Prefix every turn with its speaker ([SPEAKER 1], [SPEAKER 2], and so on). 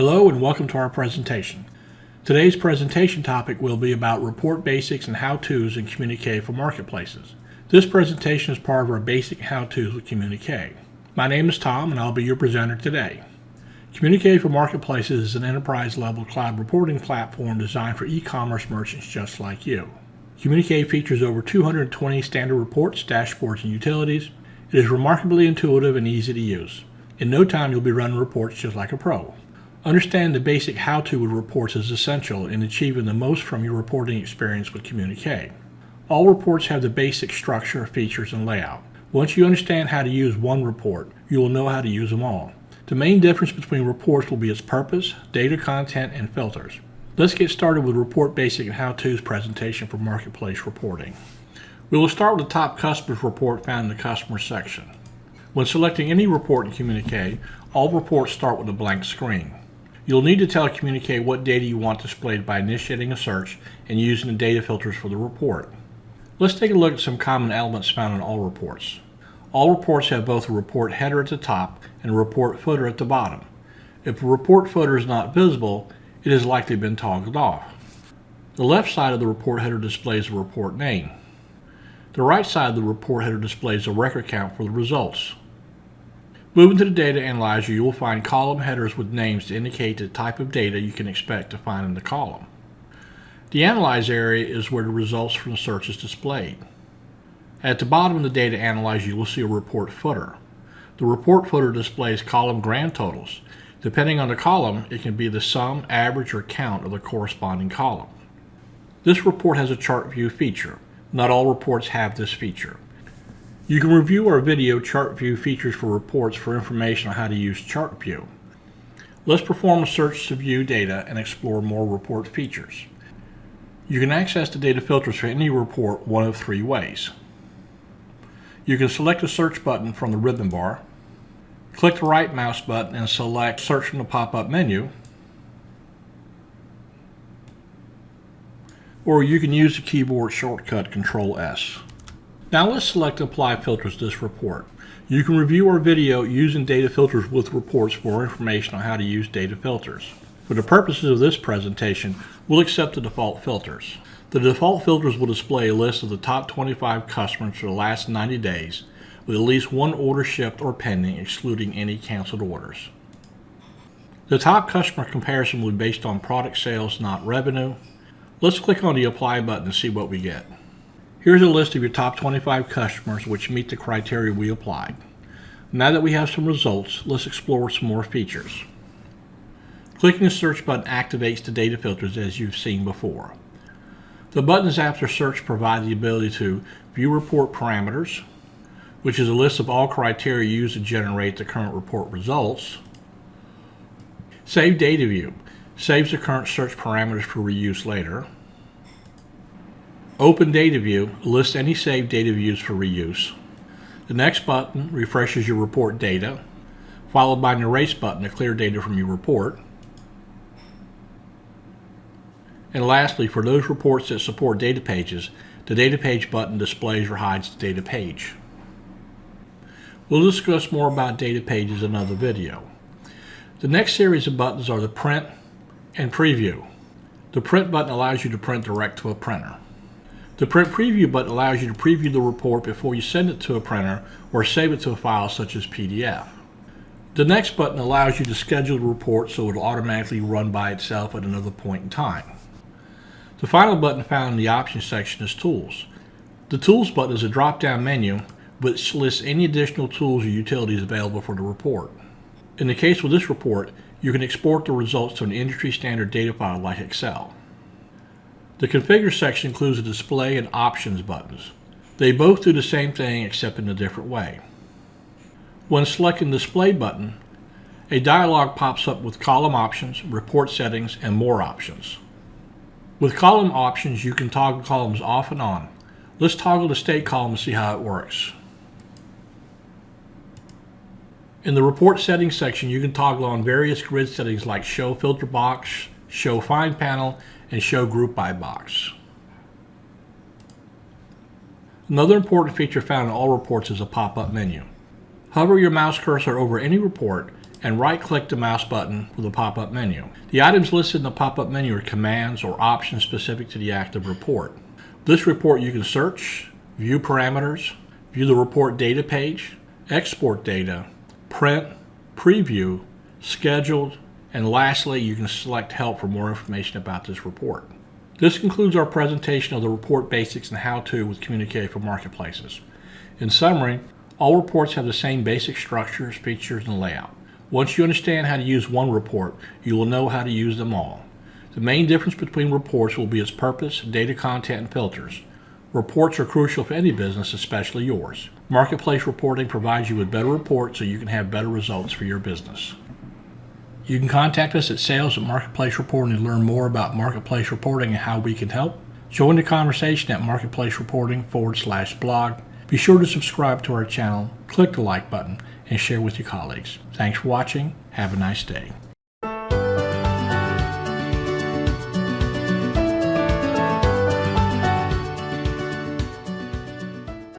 [SPEAKER 1] Hello and welcome to our presentation. Today's presentation topic will be about report basics and how-tos in Communique for marketplaces. This presentation is part of our basic how-tos with Communique. My name is Tom and I'll be your presenter today. Communique for marketplaces is an enterprise-level cloud reporting platform designed for e-commerce merchants just like you. Communique features over 220 standard reports, dashboards, and utilities. It is remarkably intuitive and easy to use. In no time you'll be running reports just like a pro. Understanding the basic how-to with reports is essential in achieving the most from your reporting experience with Communique. All reports have the basic structure, features, and layout. Once you understand how to use one report, you will know how to use them all. The main difference between reports will be its purpose, data content, and filters. Let's get started with Report Basic and How-To's presentation for Marketplace Reporting. We will start with the top customers report found in the Customer section. When selecting any report in Communique, all reports start with a blank screen. You'll need to tell Communique what data you want displayed by initiating a search and using the data filters for the report. Let's take a look at some common elements found in all reports. All reports have both a report header at the top and a report footer at the bottom. If a report footer is not visible, it has likely been toggled off. The left side of the report header displays the report name. The right side of the report header displays the record count for the results. Moving to the data analyzer, you will find column headers with names to indicate the type of data you can expect to find in the column. The Analyze area is where the results from the search is displayed. At the bottom of the data analyzer, you will see a report footer. The report footer displays column grand totals. Depending on the column, it can be the sum, average, or count of the corresponding column. This report has a chart view feature. Not all reports have this feature. You can review our video Chart View Features for Reports for information on how to use Chart View. Let's perform a search to view data and explore more report features. You can access the data filters for any report one of three ways. You can select the search button from the ribbon bar, click the right mouse button and select Search from the pop-up menu, or you can use the keyboard shortcut Control-S. Now let's select Apply Filters to this report. You can review our video using data filters with reports for more information on how to use data filters. For the purposes of this presentation, we'll accept the default filters. The default filters will display a list of the top 25 customers for the last 90 days with at least one order shipped or pending, excluding any canceled orders. The top customer comparison will be based on product sales, not revenue. Let's click on the Apply button to see what we get. Here's a list of your top 25 customers which meet the criteria we applied. Now that we have some results, let's explore some more features. Clicking the search button activates the data filters as you've seen before. The buttons after search provide the ability to view report parameters, which is a list of all criteria used to generate the current report results. Save data view saves the current search parameters for reuse later. Open Data View lists any saved data views for reuse. The next button refreshes your report data, followed by an Erase button to clear data from your report. And lastly, for those reports that support data pages, the Data Page button displays or hides the data page. We'll discuss more about data pages in another video. The next series of buttons are the Print and Preview. The Print button allows you to print direct to a printer. The Print Preview button allows you to preview the report before you send it to a printer or save it to a file such as PDF. The next button allows you to schedule the report so it will automatically run by itself at another point in time. The final button found in the Options section is Tools. The Tools button is a drop-down menu which lists any additional tools or utilities available for the report. In the case with this report, you can export the results to an industry-standard data file like Excel. The Configure section includes the Display and Options buttons. They both do the same thing except in a different way. When selecting the Display button, a dialog pops up with column options, report settings, and more options. With column options, you can toggle columns off and on. Let's toggle the State column to see how it works. In the Report Settings section, you can toggle on various grid settings like Show Filter Box, Show Find Panel, and Show Group By Box. Another important feature found in all reports is a pop-up menu. Hover your mouse cursor over any report and right-click the mouse button with the pop-up menu. The items listed in the pop-up menu are commands or options specific to the active report. This report you can search, view parameters, view the report data page, export data, print, preview, scheduled, and lastly, you can select help for more information about this report. This concludes our presentation of the report basics and how-to with Communique for marketplaces. In summary, all reports have the same basic structures, features, and layout. Once you understand how to use one report, you will know how to use them all. The main difference between reports will be its purpose, data content, and filters. Reports are crucial for any business, especially yours. Marketplace reporting provides you with better reports so you can have better results for your business. You can contact us at sales@Marketplace Reporting to learn more about Marketplace Reporting and how we can help. Join the conversation at marketplacereporting.com/blog. Be sure to subscribe to our channel, click the like button, and share with your colleagues. Thanks for watching. Have a nice day.